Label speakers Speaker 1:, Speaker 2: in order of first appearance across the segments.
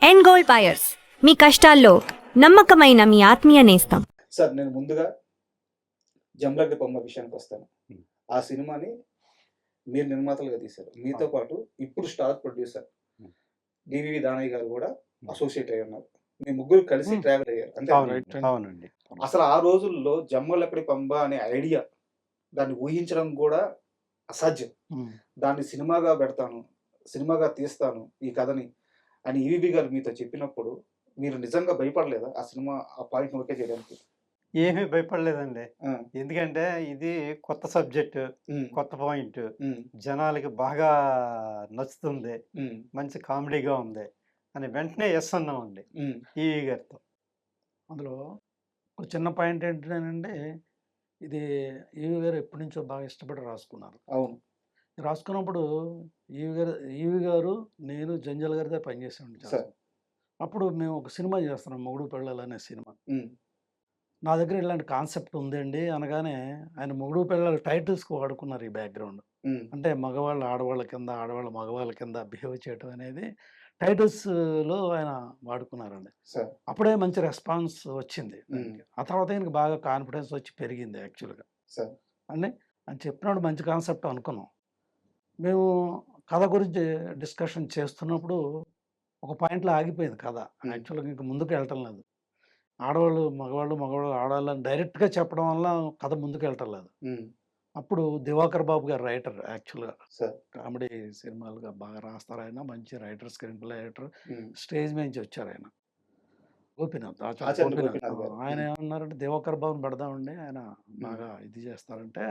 Speaker 1: End gold buyers మీ కష్టాల్లో నమ్మకమైన మీ ఆత్మీయ నేస్తం.
Speaker 2: సార్ నేను ముందుగా జంబ్లగడ్డ బొమ్మ విషయానికి వస్తాను. ఆ సినిమాని మీరు నిర్మాతలుగా తీశారు. మీతో పాటు ఇప్పుడు స్టార్ ప్రొడ్యూసర్ డివివి దానయ్య గారు కూడా అసోసియేట్ అయి ఉన్నారు. మీ ముగ్గురు కలిసి ట్రావెల్ అయ్యారు. అంటే
Speaker 3: అవునండి.
Speaker 2: అసలు ఆ రోజుల్లో జమ్మలక్కడి పంబ అనే ఐడియా దాన్ని ఊహించడం కూడా అసాధ్యం. దాన్ని సినిమాగా పెడతాను, సినిమాగా తీస్తాను ఈ కథని అని ఈవీవి గారు మీతో చెప్పినప్పుడు మీరు నిజంగా భయపడలేదా ఆ సినిమా ఆ పాయింట్ ఓకే చేయడానికి?
Speaker 3: ఏమీ భయపడలేదండి.
Speaker 2: ఆ,
Speaker 3: ఎందుకంటే ఇది కొత్త సబ్జెక్ట్,
Speaker 2: ఉమ్,
Speaker 3: కొత్త పాయింట్,
Speaker 2: ఉమ్,
Speaker 3: జనాలకి బాగా నచ్చుతుంది,
Speaker 2: ఉమ్,
Speaker 3: మంచి కామెడీగా ఉంది అని వెంటనే ఎస్ అన్నామండి
Speaker 2: ఉమ్,
Speaker 3: ఈవి గారితో.
Speaker 4: అందులో ఒక చిన్న పాయింట్ ఏంటంటే ఇది ఈవి గారు ఎప్పటి నుంచో బాగా ఇష్టపడి రాసుకున్నారు.
Speaker 2: అవును.
Speaker 4: రాసుకున్నప్పుడు ఈవి గారు నేను జంజాల గారి దగ్గర పనిచేసామండి చాలా.
Speaker 2: సార్.
Speaker 4: అప్పుడు మేము ఒక సినిమా చేస్తున్నాం, మొగుడు పెళ్ళాలు అనే సినిమా.
Speaker 2: ఉమ్,
Speaker 4: నా దగ్గర ఇలాంటి కాన్సెప్ట్ ఉందండి అనగానే ఆయన మొగుడు పెళ్ళాలు టైటిల్స్కి వాడుకున్నారు ఈ బ్యాక్గ్రౌండ్.
Speaker 2: ఉమ్,
Speaker 4: అంటే మగవాళ్ళు ఆడవాళ్ళ కింద, ఆడవాళ్ళు మగవాళ్ళ కింద బిహేవ్ చేయడం అనేది టైటిల్స్లో ఆయన వాడుకున్నారండి.
Speaker 2: సార్.
Speaker 4: అప్పుడే మంచి రెస్పాన్స్ వచ్చింది
Speaker 2: ఉమ్,
Speaker 4: దానికి. ఆ తర్వాత ఆయనకి బాగా కాన్ఫిడెన్స్ వచ్చి పెరిగింది యాక్చువల్గా.
Speaker 2: సార్.
Speaker 4: అంటే ఆయన చెప్పినప్పుడు మంచి కాన్సెప్ట్ అనుకున్నాం. మేము కథ గురించి డిస్కషన్ చేస్తున్నప్పుడు ఒక పాయింట్లో ఆగిపోయింది కథ. యాక్చువల్గా ఇంక ముందుకు వెళ్ళటం లేదు. ఆడవాళ్ళు మగవాళ్ళు, మగవాళ్ళు ఆడవాళ్ళు అని డైరెక్ట్గా చెప్పడం వల్ల కథ ముందుకు వెళ్ళటం లేదు.
Speaker 2: ఉమ్,
Speaker 4: అప్పుడు దివాకర్ బాబు గారు రైటర్ యాక్చువల్గా
Speaker 2: సార్.
Speaker 4: కామెడీ సినిమాలుగా బాగా రాస్తారు ఆయన, మంచి రైటర్, స్క్రీన్ ప్లే రైటర్.
Speaker 2: ఉమ్,
Speaker 4: స్టేజ్ మీద నుంచి వచ్చారు ఆయన, గోపీనాథ్, ఆచార్య
Speaker 2: ఆచార్య
Speaker 4: గోపీనాథ్.
Speaker 2: గోపీనాథ్ గారు.
Speaker 4: ఆయన
Speaker 2: ఉమ్,
Speaker 4: ఏమన్నారంటే దివాకర్ బాబుని పెడదామండి, ఆయన బాగా ఇది చేస్తారంటే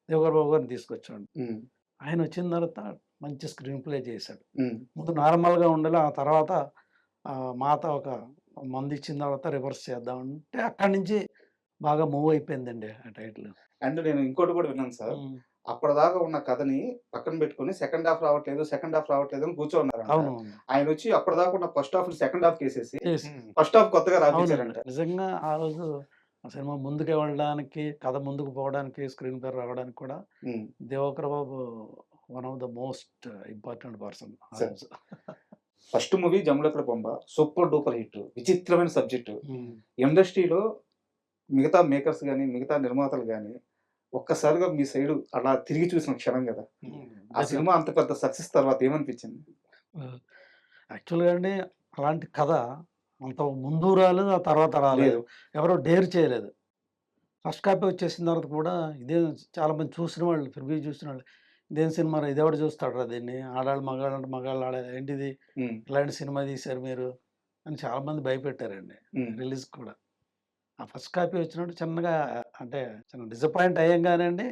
Speaker 4: దివాకర్ బాబు గారిని తీసుకొచ్చాడు.
Speaker 2: ఉమ్,
Speaker 4: ఆయన వచ్చిన తర్వాత మంచి స్క్రీన్ ప్లే చేశాడు.
Speaker 2: ఉమ్,
Speaker 4: ముందు నార్మల్గా ఉండాలి, ఆ తర్వాత మాత ఒక మంది ఇచ్చిన తర్వాత రివర్స్ చేద్దామంటే అక్కడి నుంచి బాగా మూవ్ అయిపోయిందండి ఆ టైటిల్.
Speaker 2: అండ్ నేను ఇంకోటి కూడా విన్నాను సార్. అప్పటిదాకా ఉన్న కథని పక్కన పెట్టుకొని సెకండ్ హాఫ్ రావట్లేదు అని కూర్చోన్నారు.
Speaker 4: అవును,
Speaker 2: ఆయన వచ్చి అప్పటిదాకా ఉన్న ఫస్ట్ హాఫ్ సెకండ్ హాఫ్ కేసేసి
Speaker 4: చేసి
Speaker 2: ఫస్ట్ హాఫ్ కొత్తగా
Speaker 4: అవునండి.
Speaker 2: రాపించారంట.
Speaker 4: నిజంగా ఆ రోజు ఆ సినిమా ముందుకు వెళ్ళడానికి, కథ ముందుకు పోవడానికి, స్క్రీన్ ప్లే రావడానికి కూడా
Speaker 2: um,
Speaker 4: Divakar Babu one of the most important person.
Speaker 2: Sir. First movie Jammulakkadi Bomma super duper hit, విచిత్రమైన సబ్జెక్టు. ఇండస్ట్రీలో మిగతా మేకర్స్ కానీ మిగతా నిర్మాతలు కానీ ఒక్కసారిగా మీ సైడ్ అలా తిరిగి చూసిన క్షణం కదా. ఆ సినిమా అంత పెద్ద సక్సెస్ తర్వాత ఏమనిపించింది?
Speaker 4: యాక్చువల్గా అండి అలాంటి కథ అంత ముందు రాలేదు, ఆ తర్వాత రాలేదు,
Speaker 2: లేదు.
Speaker 4: ఎవరో డేర్ చేయలేదు. ఫస్ట్ కాపీ వచ్చేసిన తర్వాత కూడా ఇదే చాలామంది చూసిన వాళ్ళు, ప్రివ్యూ చూసిన వాళ్ళు, ఇదేం సినిమా రా, ఇదెవడు చూస్తాడురా దీన్ని, ఆడాళ్ళు మగాళ్ళు అంటే మగాళ్ళు ఆడాలి, ఏంటిది
Speaker 2: ఉమ్,
Speaker 4: ఇలాంటి సినిమా తీశారు మీరు అని చాలామంది భయపెట్టారండి
Speaker 2: ఉమ్,
Speaker 4: రిలీజ్ కూడా. ఆ ఫస్ట్ కాపీ వచ్చినప్పుడు చిన్నగా అంటే చిన్న డిసప్పాయింట్ అయ్యాం కానీ అండి,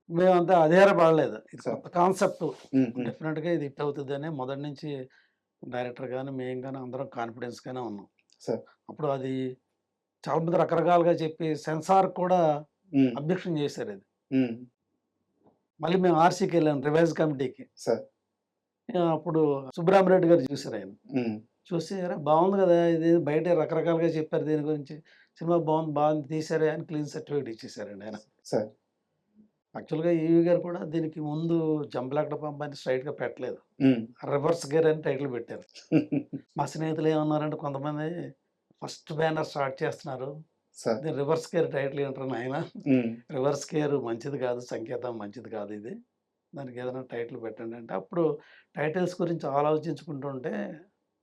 Speaker 4: మేమంతా అధైర్యపడలేదు. ఇది
Speaker 2: Sir.
Speaker 4: కొత్త కాన్సెప్ట్,
Speaker 2: ఉమ్, ఉమ్,
Speaker 4: డెఫినెట్గా ఇది హిట్ అవుతుంది అని మొదటి నుంచి డైరెక్టర్ కానీ మేము కానీ అందరం కాన్ఫిడెన్స్గానే ఉన్నాం.
Speaker 2: Sir.
Speaker 4: అప్పుడు అది చాలామంది రకరకాలుగా చెప్పి సెన్సార్ కూడా
Speaker 2: ఉమ్,
Speaker 4: అబ్జెక్షన్ చేశారు ఇది.
Speaker 2: ఉమ్,
Speaker 4: మళ్ళీ మేము ఆర్సీకి వెళ్ళాం రివైజ్ కమిటీకి.
Speaker 2: Sir.
Speaker 4: అప్పుడు సుబ్బరామరెడ్డి గారు చూశారు. ఆయన
Speaker 2: ఉమ్,
Speaker 4: చూసి "అరే బాగుంది కదా, ఇది బయట రకరకాలుగా చెప్పారు దీని గురించి, సినిమా బాగుంది తీశారే" అని క్లీన్ సర్టిఫికేట్ ఇచ్చేసారండి ఆయన.
Speaker 2: Sir.
Speaker 4: యాక్చువల్గా ఈవి గారు కూడా దీనికి ముందు జంబలకడ పంప అని స్ట్రైట్గా పెట్టలేదు,
Speaker 2: ఉమ్,
Speaker 4: రివర్స్ గేర్ అని టైటిల్ పెట్టారు. మా స్నేహితులు ఏమన్నారంటే కొంతమంది ఫస్ట్ బ్యానర్ స్టార్ట్ చేస్తున్నారు,
Speaker 2: Sir.
Speaker 4: ఇది రివర్స్ గేర్ టైటిల్ ఏంటారు ఆయన,
Speaker 2: ఉమ్,
Speaker 4: రివర్స్ గేర్ మంచిది కాదు, సంకేతం మంచిది కాదు, ఇది దానికి ఏదైనా టైటిల్ పెట్టండి అంటే అప్పుడు టైటిల్స్ గురించి ఆలోచించుకుంటుంటే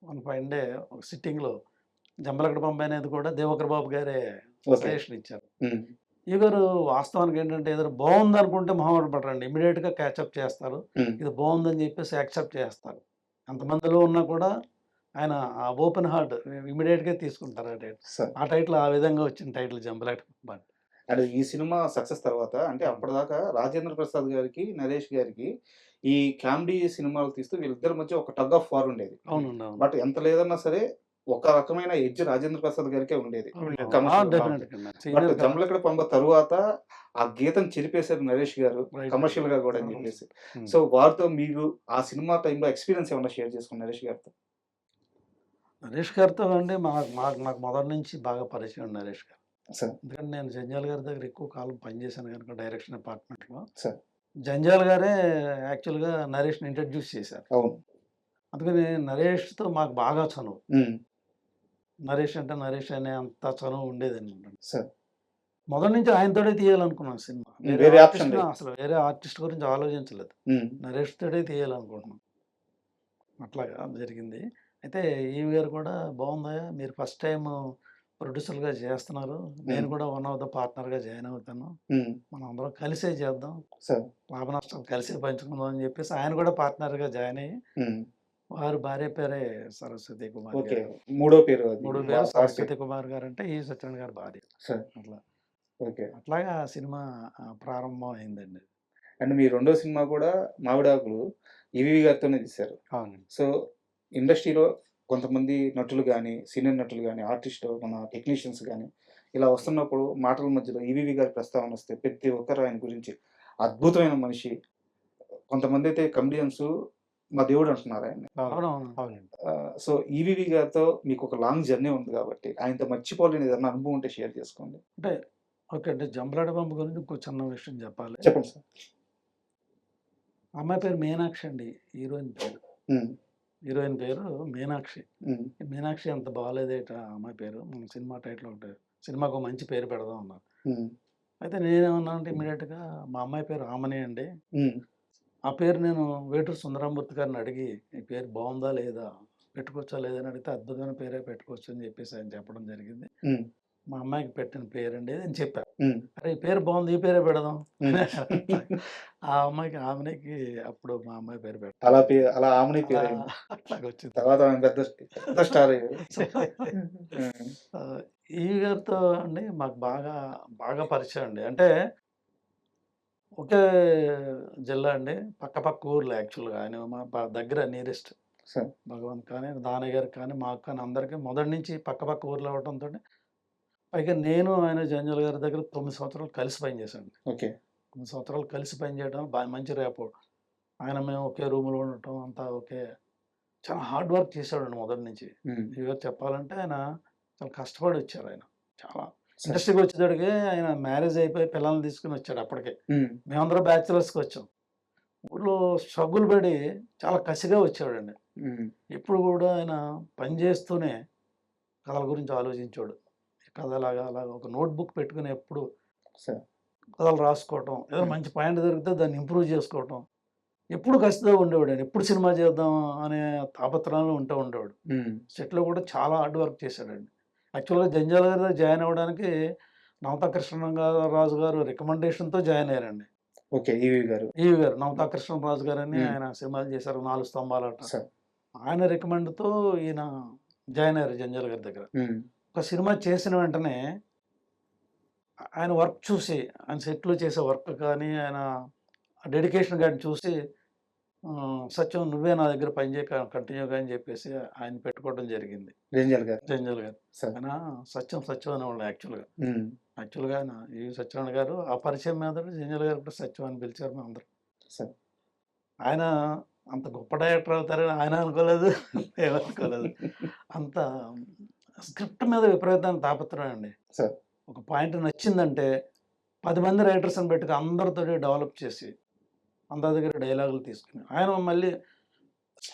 Speaker 4: వన్ ఫైన్ డే ఒక సిట్టింగ్లో జంబలకడ పంప అనేది కూడా దివాకర్ బాబు గారే
Speaker 2: Okay.
Speaker 4: సజెషన్ ఇచ్చారు.
Speaker 2: ఉమ్,
Speaker 4: ఈ గారు వాస్తవానికి ఏంటంటే ఏదైనా బాగుంది అనుకుంటే మొహమాట పడరండి, ఇమీడియట్గా క్యాచప్ చేస్తారు,
Speaker 2: ఉమ్,
Speaker 4: ఇది బాగుందని చెప్పేసి యాక్సెప్ట్ చేస్తారు. అంతమందిలో ఉన్నా కూడా ఆయన ఆ ఓపెన్ హార్ట్ ఇమీడియట్గా తీసుకుంటారు ఆ టైటిల్.
Speaker 2: Sir.
Speaker 4: ఆ టైటిల్ ఆ విధంగా వచ్చిన టైటిల్ జంబలకడ పంప.
Speaker 2: అండ్ ఈ సినిమా సక్సెస్ తర్వాత అంటే అప్పటిదాకా రాజేంద్ర ప్రసాద్ గారికి నరేష్ గారికి ఈ కామెడీ సినిమాలు తీస్తూ వీళ్ళిద్దరి మధ్య ఒక టగ్ ఆఫ్ వార్ ఉండేది.
Speaker 4: అవునండి, అవును.
Speaker 2: బట్ ఎంత లేదన్నా సరే ఒక రకమైన ఎడ్జ్ రాజేంద్ర ప్రసాద్ గారికే ఉండేది.
Speaker 3: అవును.
Speaker 2: commercial.
Speaker 4: డెఫినెట్గా
Speaker 2: బట్
Speaker 4: సీనియర్ కదా.
Speaker 2: జంబలకడ పంబ తరువాత ఆ గీతం చెరిపేశారు నరేష్ గారు
Speaker 4: Right.
Speaker 2: కమర్షియల్ గా కూడా అని
Speaker 4: అవును.
Speaker 2: చెప్పేసి.
Speaker 4: Hmm.
Speaker 2: సో వారితో మీరు ఆ సినిమా టైంలో ఎక్స్పీరియన్స్ ఏమన్నా షేర్ చేసుకున్నారు నరేష్ గారితో?
Speaker 4: నరేష్ గారితో అండి నాకు మొదటి నుంచి బాగా పరిచయం నరేష్ గారు.
Speaker 2: సార్.
Speaker 4: ఎందుకంటే నేను జంజాల్ గారి దగ్గర ఎక్కువ కాలం పనిచేశాను కనుక డైరెక్షన్ డిపార్ట్మెంట్లో.
Speaker 2: సార్.
Speaker 4: జంజాల్ గారే యాక్చువల్గా నరేష్ని ఇంట్రడ్యూస్ చేశారు.
Speaker 2: అవును.
Speaker 4: అందుకని నరేష్తో మాకు బాగా చనువు.
Speaker 2: ఉమ్,
Speaker 4: నరేష్ అంటే నరేష్ అనే అంత చనువు ఉండేదండి.
Speaker 2: సార్
Speaker 4: మొదటి నుంచి ఆయనతోనే తీయాలనుకున్నాం సినిమా.
Speaker 2: వేరే ఆప్షన్
Speaker 4: ఆర్టిస్ట్
Speaker 2: లేదు.
Speaker 4: అసలు వేరే ఆర్టిస్ట్ గురించి ఆలోచించలేదు.
Speaker 2: ఉమ్,
Speaker 4: నరేష్ తోటే తీయాలనుకుంటున్నాం. అట్లాగా జరిగింది. అయితే ఈవి గారు కూడా బాగుందయ్యా, మీరు ఫస్ట్ టైం ప్రొడ్యూసర్గా చేస్తున్నారు, నేను కూడా వన్ ఆఫ్ ద పార్ట్నర్గా జాయిన్ అవుతాను,
Speaker 2: ఉమ్,
Speaker 4: మనం అందరం కలిసే చేద్దాం,
Speaker 2: సార్
Speaker 4: లాభ నష్టాలు కలిసే పంచుకుందాం అని చెప్పేసి ఆయన కూడా పార్ట్నర్గా జాయిన్ అయ్యి,
Speaker 2: ఉమ్,
Speaker 4: వారి భార్య పేరే సరస్వతి కుమార్
Speaker 2: ఓకే
Speaker 4: గారు.
Speaker 2: మూడో పేరు అది
Speaker 4: మూడో
Speaker 2: మా
Speaker 4: పేరు
Speaker 2: వారి
Speaker 4: సరస్వతి
Speaker 2: పేరు.
Speaker 4: కుమార్ గారు అంటే ఈ సత్యనారాయణ గారి భార్య.
Speaker 2: సార్
Speaker 4: అట్లా
Speaker 2: ఓకే.
Speaker 4: అట్లాగా ఆ సినిమా ప్రారంభం అయిందండి.
Speaker 2: అండ్ మీ రెండో సినిమా కూడా మావిడాకులు ఈవీవి గారితోనే తీశారు.
Speaker 3: అవునండి.
Speaker 2: సో ఇండస్ట్రీలో కొంతమంది నటులు కానీ సీనియర్ నటులు కానీ ఆర్టిస్ట్ మన టెక్నీషియన్స్ కానీ ఇలా వస్తున్నప్పుడు మాటల మధ్యలో ఈవీవి గారి ప్రస్తావన వస్తే ప్రతి ఒక్కరు ఆయన గురించి అద్భుతమైన మనిషి, కొంతమంది అయితే కమెడియన్స్ మా దేవుడు అంటున్నారు ఆయన.
Speaker 4: అవునవును.
Speaker 3: అవునండి.
Speaker 2: సో ఈవీవి గారితో మీకు ఒక లాంగ్ జర్నీ ఉంది కాబట్టి ఆయనతో మర్చిపోలేని ఏదైనా అనుభవం ఉంటే షేర్ చేసుకోండి.
Speaker 4: అంటే ఓకే అండి, జంబలాడ పంప గురించి ఇంకో చిన్న విషయం చెప్పాలి.
Speaker 2: చెప్పండి సార్.
Speaker 4: అమ్మాయి పేరు మీనాక్షి అండి, హీరోయిన్ పేరు.
Speaker 2: ఉమ్,
Speaker 4: హీరోయిన్ పేరు మీనాక్షి.
Speaker 2: ఉమ్,
Speaker 4: మీనాక్షి అంత బాగాలేదేట అమ్మాయి పేరు, మన సినిమా టైటిల్ ఒకటి, సినిమాకు మంచి పేరు పెడదాం అన్నారు.
Speaker 2: ఉమ్,
Speaker 4: అయితే నేనేమన్నా అంటే ఇమీడియట్గా మా అమ్మాయి పేరు ఆమని అండి,
Speaker 2: ఉమ్,
Speaker 4: ఆ పేరు నేను వేటూరు సుందరమూర్తి గారిని అడిగి ఈ పేరు బాగుందా లేదా, పెట్టుకోవచ్చా లేదా అని అడిగితే అద్భుతమైన పేరే పెట్టుకోవచ్చు అని చెప్పేసి ఆయన చెప్పడం జరిగింది.
Speaker 2: ఉమ్,
Speaker 4: మా అమ్మాయికి పెట్టిన పేరండి అని చెప్పాను.
Speaker 2: ఉమ్,
Speaker 4: అరే ఈ పేరు బాగుంది, ఈ పేరే పెడదాం.
Speaker 2: ఉమ్.
Speaker 4: ఆ అమ్మాయికి ఆమెకి అప్పుడు మా అమ్మాయి పేరు పెట్టాం.
Speaker 2: అలా ఆమెని పేరు అయింది.
Speaker 4: అట్లాగ వచ్చింది.
Speaker 2: తర్వాత ఆమె పెద్ద పెద్ద స్టార్ అయ్యారు.
Speaker 4: ఆ, ఈ గారితో అండి మాకు బాగా బాగా పరిచయం అండి. అంటే ఒకే జిల్లా అండి, పక్క పక్క ఊర్లు యాక్చువల్గా. ఆయన మా దగ్గర నియరెస్ట్.
Speaker 2: సార్
Speaker 4: భగవంత్ కానీ దానయ్య గారికి కానీ మాకు కానీ అందరికీ మొదటి నుంచి పక్క పక్క ఊర్లు అవడంతో, పైగా నేను ఆయన జంజాల గారి దగ్గర 9 సంవత్సరాలు కలిసి పనిచేశాను.
Speaker 2: ఓకే.
Speaker 4: 9 సంవత్సరాలు కలిసి పనిచేయడం బాగా మంచి రేపో. ఆయన మేము ఒకే రూమ్లో ఉండటం అంతా ఓకే. చాలా హార్డ్ వర్క్ చేశాడండి మొదటి నుంచి.
Speaker 2: ఉమ్,
Speaker 4: ఇవాళ చెప్పాలంటే ఆయన చాలా కష్టపడి వచ్చారు. ఆయన చాలా
Speaker 2: సార్.
Speaker 4: ఇండస్ట్రీకి వచ్చేటడికి ఆయన మ్యారేజ్ అయిపోయి పిల్లల్ని తీసుకుని వచ్చాడు అప్పటికే.
Speaker 2: ఉమ్,
Speaker 4: మేమందరం బ్యాచిలర్స్కి వచ్చాం. ఊళ్ళో స్ట్రగుల్ పడి చాలా కసిగా వచ్చాడండి.
Speaker 2: ఉమ్,
Speaker 4: ఎప్పుడు కూడా ఆయన పని చేస్తూనే కథల గురించి ఆలోచించాడు. ఈ కథ అలాగా ఒక నోట్బుక్ పెట్టుకుని ఎప్పుడు
Speaker 2: సార్
Speaker 4: కథలు రాసుకోవటం, ఏదో మంచి పాయింట్ దొరికితే దాన్ని ఇంప్రూవ్ చేసుకోవటం, ఎప్పుడు కసిగా ఉండేవాడు ఆయన. ఎప్పుడు సినిమా చేద్దాం అనే తాపత్రయంలో ఉండేవాడు.
Speaker 2: ఉమ్,
Speaker 4: సెట్లో కూడా చాలా హార్డ్ వర్క్ చేశాడండి. యాక్చువల్గా జంజాల గారి జాయిన్ అవ్వడానికి నవతా కృష్ణరాజు గారు రికమెండేషన్తో జాయిన్ అయ్యారండి.
Speaker 2: ఓకే. ఈవీవి గారు.
Speaker 4: ఈవి గారు నవతా కృష్ణరాజు గారు అని ఆయన సినిమాలు చేశారు, 4 స్తంభాలట.
Speaker 2: సార్
Speaker 4: ఆయన రికమెండ్తో ఈయన జాయిన్ అయ్యారు జంజాల గారి దగ్గర.
Speaker 2: ఉమ్,
Speaker 4: ఒక సినిమా చేసిన వెంటనే ఆయన వర్క్ చూసి, ఆయన సెట్లో చేసే వర్క్ కానీ ఆయన డెడికేషన్ కానీ చూసి సత్యం నువ్వే నా దగ్గర పనిచేయ కంటిన్యూగా అని చెప్పేసి ఆయన పెట్టుకోవడం జరిగింది
Speaker 2: రేంజల్ గారు.
Speaker 4: జంజాల గారు.
Speaker 2: సార్
Speaker 4: ఆయన సత్యం అనేవాళ్ళు యాక్చువల్గా.
Speaker 2: ఉమ్,
Speaker 4: యాక్చువల్గా ఆయన ఈ సత్యనారాయణ గారు ఆ పరిచయం మీద జంజాల గారు కూడా సత్యం అని పిలిచారు మేము అందరం.
Speaker 2: సార్
Speaker 4: ఆయన అంత గొప్ప డైరెక్టర్ అవుతారని ఆయన అనుకోలేదు, మేము అనుకోలేదు. అంత స్క్రిప్ట్ మీద విపరీతమైన తాపత్రయం అండి.
Speaker 2: సార్
Speaker 4: ఒక పాయింట్ నచ్చిందంటే 10 మంది రైటర్స్ని పెట్టుకు అందరితో డెవలప్ చేసి అందరి దగ్గర డైలాగులు తీసుకుని ఆయన మళ్ళీ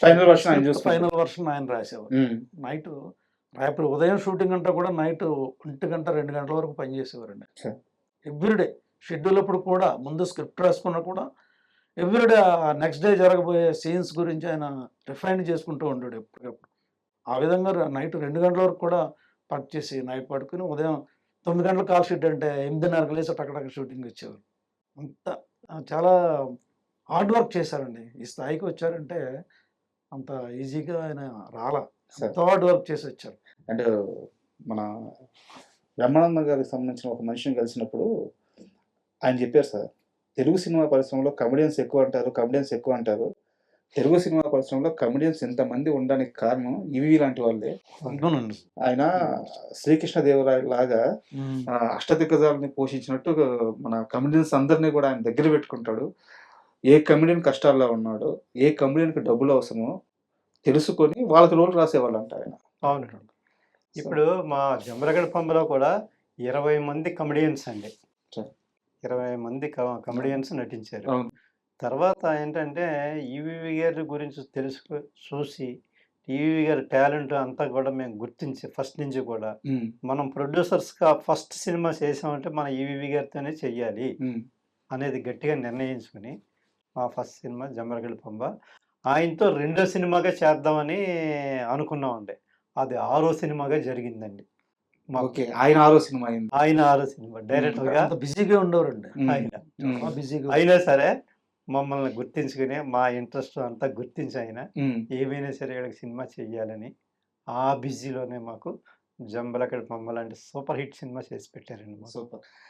Speaker 2: ఫైనల్ వర్షన్ ఆయన చూసుకుంటారు.
Speaker 4: ఫైనల్ వర్షన్ ఆయన రాసేవారు.
Speaker 2: ఉమ్,
Speaker 4: నైట్ రేపు ఉదయం షూటింగ్ అంతా కూడా నైట్ 1 గంట 2 గంటల వరకు పనిచేసేవారండి.
Speaker 2: సరే.
Speaker 4: ఎవ్రీడే షెడ్యూల్ అప్పుడు కూడా ముందు స్క్రిప్ట్ రాసుకున్నా కూడా ఎవ్రీడే నెక్స్ట్ డే జరగబోయే సీన్స్ గురించి ఆయన రిఫైన్ చేసుకుంటూ ఉంటాడు ఎప్పటికప్పుడు. ఆ విధంగా నైట్ 2 గంటల వరకు కూడా వర్క్ చేసి నైట్ పడుకుని ఉదయం 9 గంటల కాల్ షీట్ అంటే 8:30 లేసి టక్కటక్క షూటింగ్ వచ్చేవారు. అంత చాలా హార్డ్ వర్క్ చేశారండి. ఈ స్థాయికి వచ్చారంటే అంత ఈజీగా ఆయన రాలా, ఎంతో హార్డ్ వర్క్ చేసి వచ్చారు.
Speaker 2: అండ్ మన బ్రహ్మానంద గారికి సంబంధించిన ఒక మనిషిని కలిసినప్పుడు ఆయన చెప్పారు సార్, తెలుగు సినిమా పరిశ్రమలో కమెడియన్స్ ఎక్కువ అంటారు. తెలుగు సినిమా పరిశ్రమలో కమెడియన్స్ ఇంతమంది ఉండడానికి కారణం ఈవీవి లాంటి వాళ్ళే.
Speaker 4: అవునండి.
Speaker 2: ఆయన శ్రీకృష్ణదేవరాయ లాగా అష్టదిగ్గజాలని పోషించినట్టు మన కమెడియన్స్ అందరినీ కూడా ఆయన దగ్గర పెట్టుకుంటాడు. ఏ కమెడియన్ కష్టాల్లో ఉన్నాడో, ఏ కమెడియన్కి డబ్బులు అవసరమో తెలుసుకొని వాళ్ళకి రోల్ రాసేవాళ్ళు అంట ఆయన.
Speaker 3: అవునండి. ఇప్పుడు మా జంబలగడ పంబలో కూడా 20 మంది కమెడియన్స్ అండి.
Speaker 2: సరే.
Speaker 3: 20 మంది కమెడియన్స్ నటించారు.
Speaker 2: అవును.
Speaker 3: తర్వాత ఏంటంటే ఈవీవి గారి గురించి చూసి ఈవీవి గారి టాలెంట్ అంతా కూడా మేము గుర్తించి ఫస్ట్ నుంచి కూడా
Speaker 2: ఉమ్,
Speaker 3: మనం ప్రొడ్యూసర్స్గా ఫస్ట్ సినిమా చేసామంటే మన ఈవీవి గారితోనే చెయ్యాలి
Speaker 2: ఉమ్,
Speaker 3: అనేది గట్టిగా నిర్ణయించుకుని మా ఫస్ట్ సినిమా జంబలగడ్డ పంబ ఆయనతో రెండో సినిమాగా చేద్దామని అనుకున్నామండి. అది 6వ సినిమాగా జరిగిందండి మాకు.
Speaker 2: ఓకే ఆయన 6వ సినిమా అయింది.
Speaker 3: ఆయన 6వ సినిమా డైరెక్టర్గా
Speaker 4: అంత బిజీగా ఉండేవారండి.
Speaker 2: ఉమ్,
Speaker 3: ఆయన.
Speaker 4: చాలా బిజీగా
Speaker 3: అయినా సరే మమ్మల్ని గుర్తించుకుని మా ఇంట్రెస్ట్ అంతా గుర్తించి ఆయన
Speaker 2: ఉమ్.
Speaker 3: ఏమైనా సరే వీళ్ళకి సినిమా చెయ్యాలని ఆ బిజీలోనే మాకు జంబలకడి పంబ లాంటి సూపర్ హిట్ సినిమా చేసి పెట్టారండి మాకు.
Speaker 2: సూపర్.